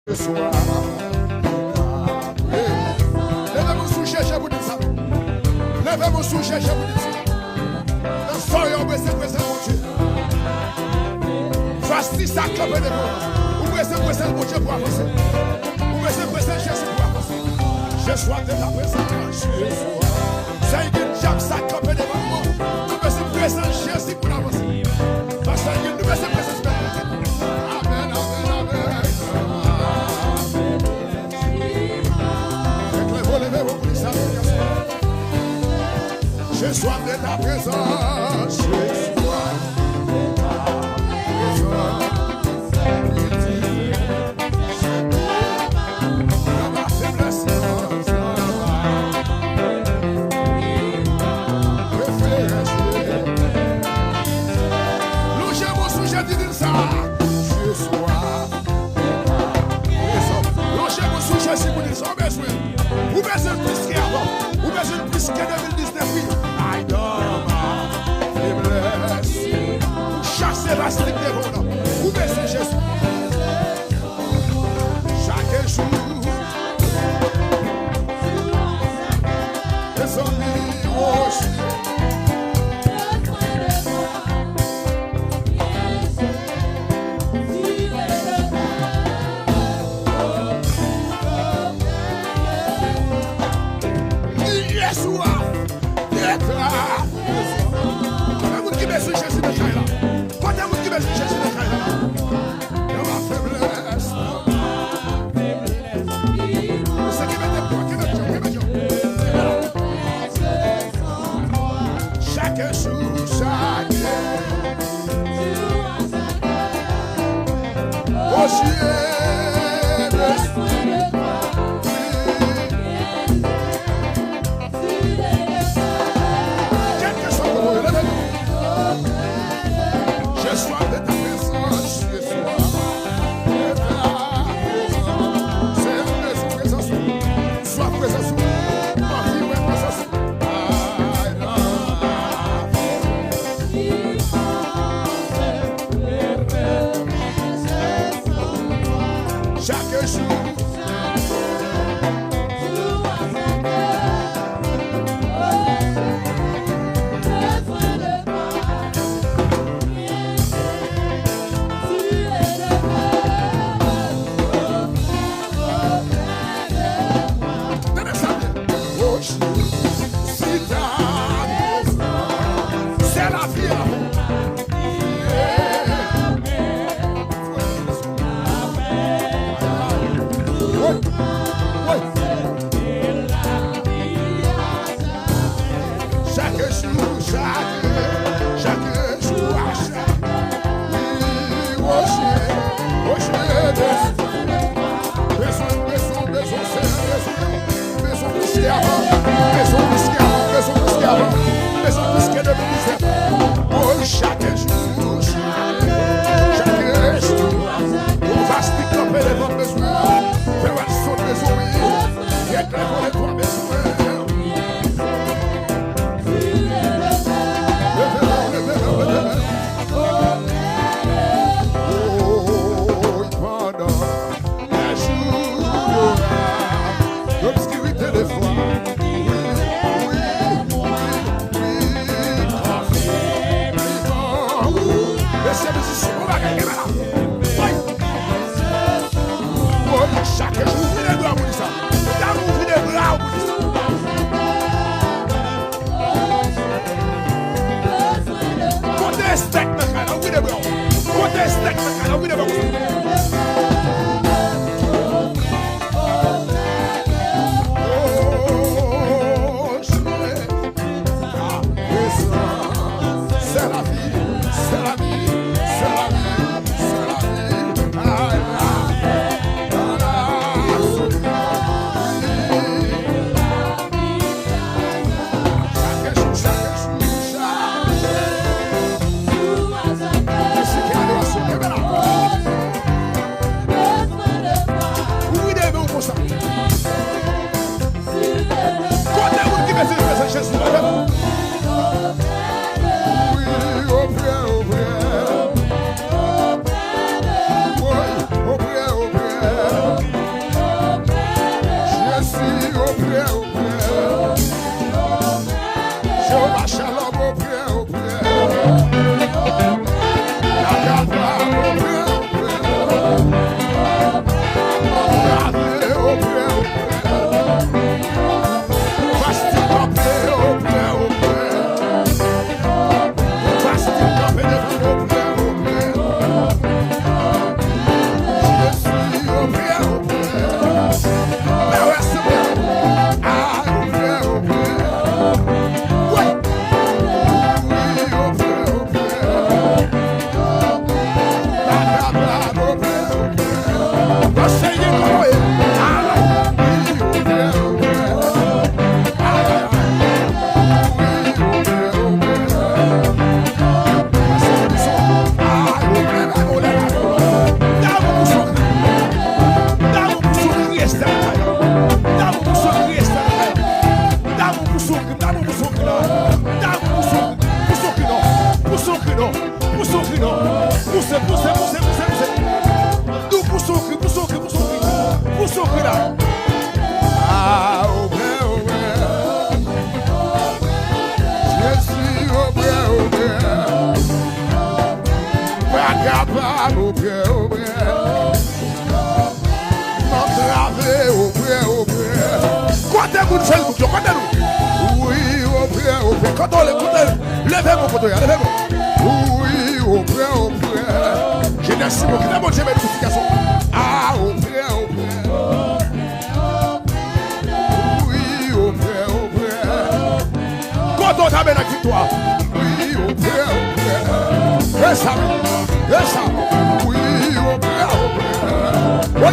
Ce soir, levez-vous sous chercher pour dire ça. Levez-vous sous chercher pour dire ça. Soyons présents, mon Dieu. Voici ça que le vous présentez mon Dieu pour avancer. Vous présentez Jésus pour avancer. Je sois de ta présence. C'est une jambe ça que le vous présentez Jésus pour avancer. Parce que nous présentons Jésus. Amen, amen, amen. Je sois de ta présence, je sois de ta présence. Dans ma faiblesse, logez mon sujet, dis ça. Je sois de ta présence. Logez mon sujet, si vous dites ça, besoin. Vous besoin plus qu'avant. Vous besoin plus que 2019. I dans ma faiblesse. Chassez la slip de vos noms. Vous baissez Jésus. Chaque jour. Les amis aussi. souffrir là. Ah, au vrai, je suis au vrai, pas capable au vrai, m'entraver au vrai. Quand est-ce que vous faites le bouton? Oui, au vrai. Quand on l'écoute, levez-moi, levez-moi. Oui, au vrai. J'ai des simons qui n'ont pas de notification. Ah, au vrai. Oui, au vrai. Quand on t'amène la victoire. Oui, au vrai. Et ça. Oui, au vrai. Oui.